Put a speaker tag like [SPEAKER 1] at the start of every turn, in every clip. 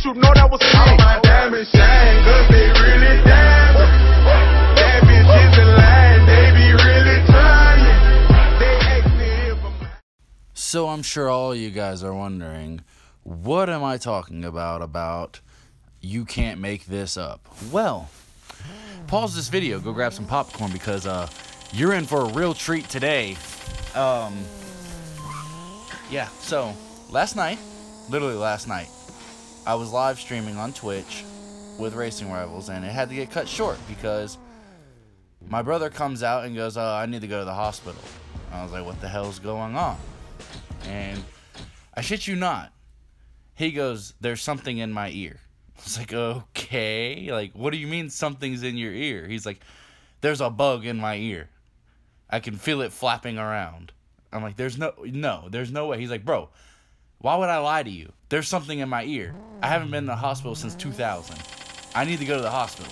[SPEAKER 1] bitch, you know that was me. All my diamonds shine, cause they really diamond. That bitch is in line, they be really trying. They ask me if I'm...
[SPEAKER 2] So I'm sure all you guys are wondering, what am I talking about you can't make this up? Well, pause this video, go grab some popcorn, because you're in for a real treat today. Yeah, so literally last night, I was live streaming on Twitch with Racing Rivals, and it had to get cut short because my brother comes out and goes, I need to go to the hospital. I was like, what the hell's going on? And I shit you not, he goes, there's something in my ear. I was like, okay, like, what do you mean something's in your ear? He's like, there's a bug in my ear. I can feel it flapping around. I'm like, there's no way. He's like, bro, why would I lie to you? There's something in my ear. I haven't been in the hospital since 2000. I need to go to the hospital.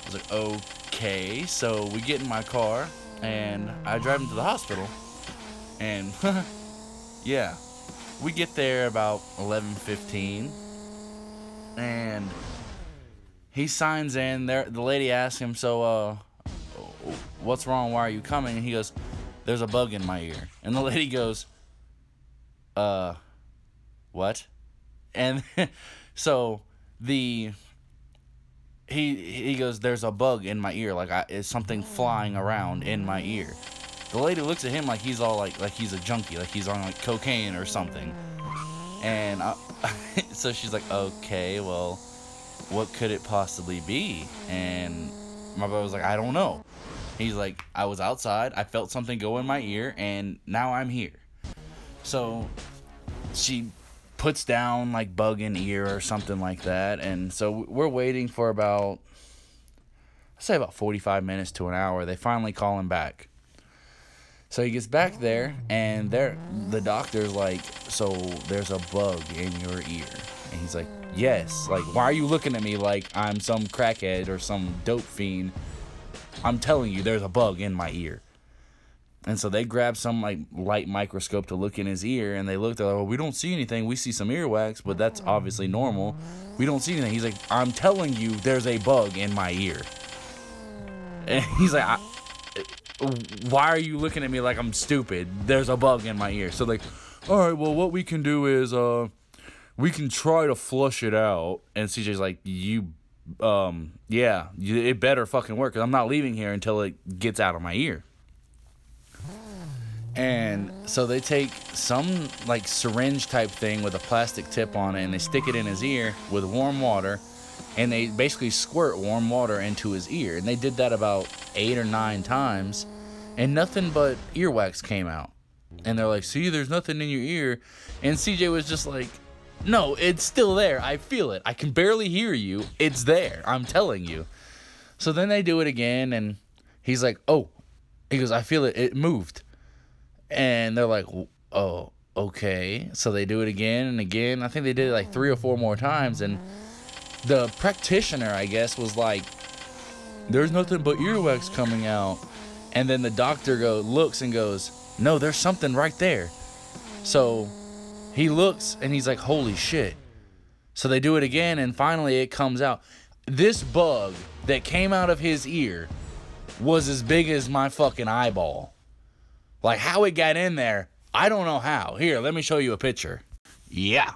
[SPEAKER 2] I was like, okay. So we get in my car, and I drive him to the hospital. And, yeah, we get there about 11:15. And he signs in. The lady asks him, so, what's wrong? Why are you coming? And he goes, there's a bug in my ear. And the lady goes, what? And so he goes, there's a bug in my ear, like it's something flying around in my ear. The lady looks at him like he's all like he's a junkie, like he's on like cocaine or something. And so she's like, okay, well, what could it possibly be? And my brother was like, I don't know. He's like, I was outside, I felt something go in my ear, and now I'm here. So she puts down like bug in ear or something like that, and so we're waiting for about, I'd say about 45 minutes to an hour. They finally call him back. So he gets back there, and the doctor's like, so there's a bug in your ear. And he's like, yes. Like, why are you looking at me like I'm some crackhead or some dope fiend? I'm telling you, there's a bug in my ear. And so they grab some like light microscope to look in his ear, and they look, they're like, well, we don't see anything. We see some earwax, but that's obviously normal. We don't see anything. He's like, I'm telling you, there's a bug in my ear. And he's like, why are you looking at me like I'm stupid? There's a bug in my ear. So like, all right, well, what we can do is we can try to flush it out. And CJ's like, it better fucking work, because I'm not leaving here until it gets out of my ear. And so they take some like syringe type thing with a plastic tip on it, and they stick it in his ear with warm water, and they basically squirt warm water into his ear. And they did that about 8 or 9 times, and nothing but earwax came out. And they're like, see, there's nothing in your ear. And CJ was just like, no, it's still there. I feel it. I can barely hear you. It's there. I'm telling you. So then they do it again, and he's like, oh. He goes, I feel it. It moved. And they're like, oh, okay. So they do it again and again. I think they did it like 3 or 4 more times. And the practitioner, I guess, was like, there's nothing but earwax coming out. And then the doctor looks and goes, no, there's something right there. So he looks and he's like, holy shit. So they do it again, and finally it comes out. This bug that came out of his ear was as big as my fucking eyeball. Like, how it got in there, I don't know how. Here, let me show you a picture. Yeah,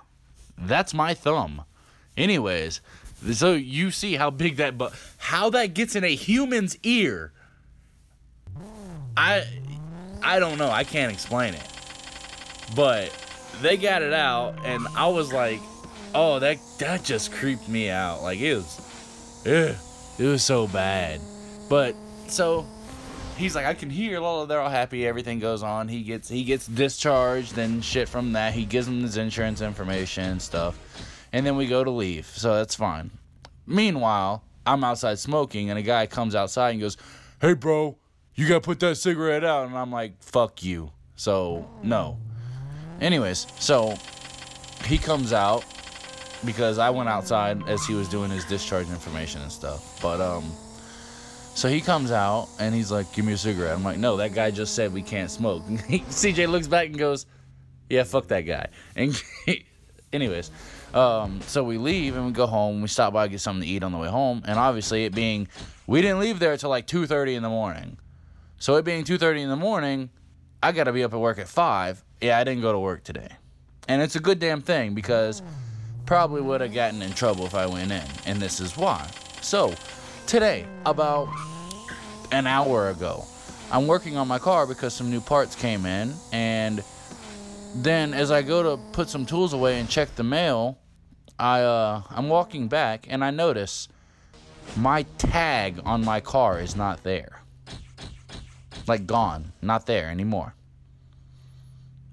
[SPEAKER 2] that's my thumb. Anyways, so you see how big that bug, how that gets in a human's ear. I don't know. I can't explain it. But they got it out, and I was like, oh, that just creeped me out. Like, it was so bad. But so he's like, I can hear. They're all happy. Everything goes on. He gets discharged and shit from that. He gives them his insurance information and stuff, and then we go to leave. So that's fine. Meanwhile, I'm outside smoking, and a guy comes outside and goes, hey, bro, you gotta put that cigarette out. And I'm like, fuck you. So no. Anyways, so he comes out because I went outside as he was doing his discharge information and stuff. But so he comes out and he's like, give me a cigarette. I'm like, no, that guy just said we can't smoke. CJ looks back and goes, yeah, fuck that guy. And anyways, So we leave and we go home. We stop by, get something to eat on the way home. And obviously it being, we didn't leave there until like 2:30 in the morning. So it being 2:30 in the morning, I got to be up at work at 5. Yeah, I didn't go to work today. And it's a good damn thing because probably would have gotten in trouble if I went in. And this is why. So today, about an hour ago, I'm working on my car because some new parts came in. And then as I go to put some tools away and check the mail, I'm walking back and I notice my tag on my car is not there. Like gone, not there anymore.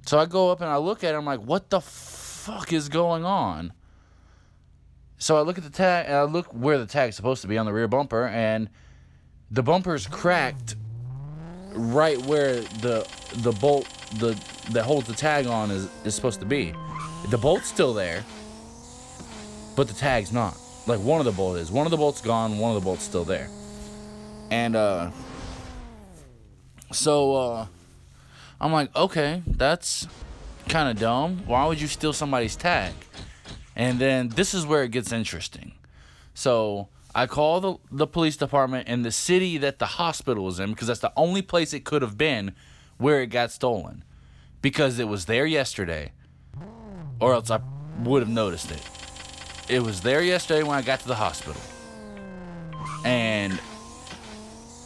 [SPEAKER 2] So I go up and I look at it, I'm like, what the fuck is going on? So I look at the tag and I look where the tag's supposed to be on the rear bumper, and the bumper's cracked right where the bolt that holds the tag on is supposed to be. The bolt's still there, but the tag's not. Like one of the bolts is. One of the bolts gone, one of the bolts still there. And so I'm like, okay, that's kind of dumb. Why would you steal somebody's tag? And then this is where it gets interesting. So I call the police department in the city that the hospital was in, because that's the only place it could have been where it got stolen. Because it was there yesterday, or else I would have noticed it. It was there yesterday when I got to the hospital. And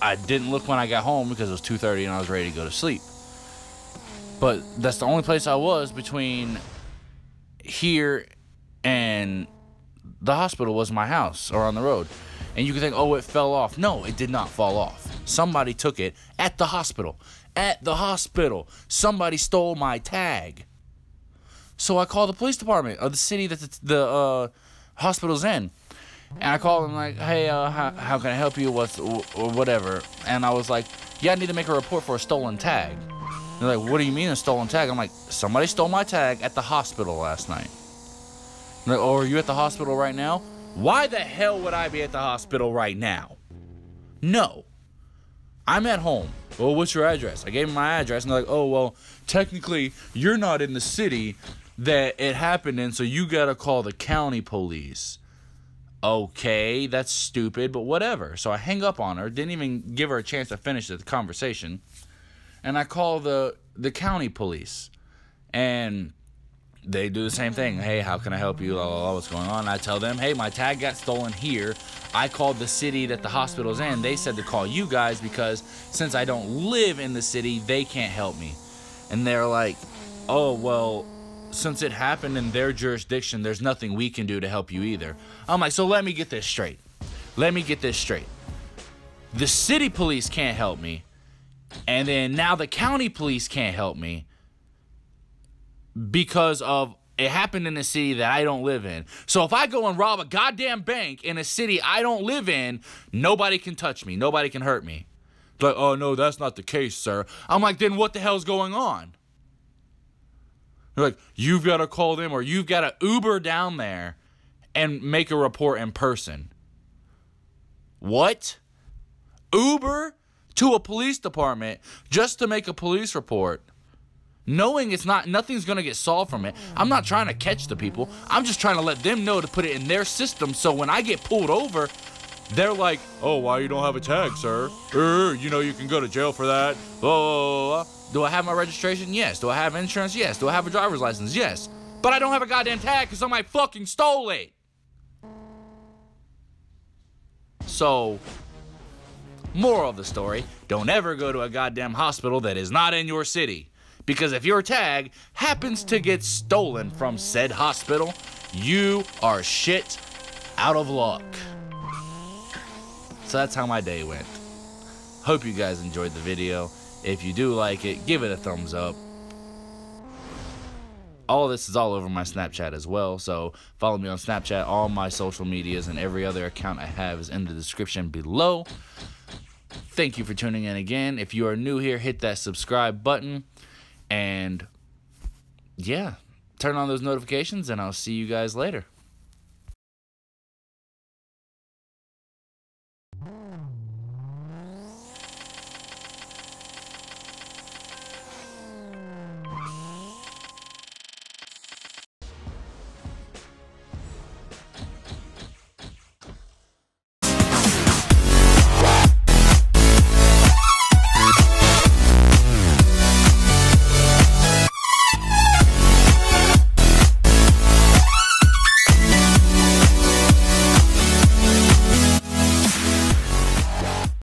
[SPEAKER 2] I didn't look when I got home because it was 2:30 and I was ready to go to sleep. But that's the only place I was between here and the hospital was my house or on the road. And you could think, oh, it fell off. No, it did not fall off. Somebody took it at the hospital. At the hospital. Somebody stole my tag. So I called the police department of the city that the hospital's in. And I called them like, hey, how can I help you? Or whatever. And I was like, yeah, I need to make a report for a stolen tag. They're like, what do you mean a stolen tag? I'm like, somebody stole my tag at the hospital last night. They're like, oh, are you at the hospital right now? Why the hell would I be at the hospital right now? No. I'm at home. Well, what's your address? I gave them my address, and they're like, oh, well, technically, you're not in the city that it happened in, so you gotta call the county police. Okay, that's stupid, but whatever. So I hang up on her, didn't even give her a chance to finish the conversation, and I call the county police, and they do the same thing. Hey, how can I help you? Blah, blah, blah, what's going on? I tell them, hey, my tag got stolen here. I called the city that the hospital's in. They said to call you guys because since I don't live in the city, they can't help me. And they're like, oh, well, since it happened in their jurisdiction, there's nothing we can do to help you either. I'm like, so let me get this straight. Let me get this straight. The city police can't help me. And then now the county police can't help me because of it happened in a city that I don't live in. So if I go and rob a goddamn bank in a city I don't live in, nobody can touch me. Nobody can hurt me. Like, oh, no, that's not the case, sir. I'm like, then what the hell's going on? They're like, you've got to call them or you've got to Uber down there and make a report in person. What? Uber to a police department just to make a police report, knowing it's nothing's going to get solved from it. I'm not trying to catch the people. I'm just trying to let them know to put it in their system so when I get pulled over, they're like, oh, why you don't have a tag, sir? You know you can go to jail for that. Oh, do I have my registration? Yes. Do I have insurance? Yes. Do I have a driver's license? Yes. But I don't have a goddamn tag because somebody fucking stole it. So, moral of the story, don't ever go to a goddamn hospital that is not in your city. Because if your tag happens to get stolen from said hospital, you are shit out of luck. So that's how my day went. Hope you guys enjoyed the video. If you do like it, give it a thumbs up. All of this is all over my Snapchat as well, so follow me on Snapchat. All my social medias and every other account I have is in the description below. Thank you for tuning in again. If you are new here, hit that subscribe button. And yeah, turn on those notifications, and I'll see you guys later.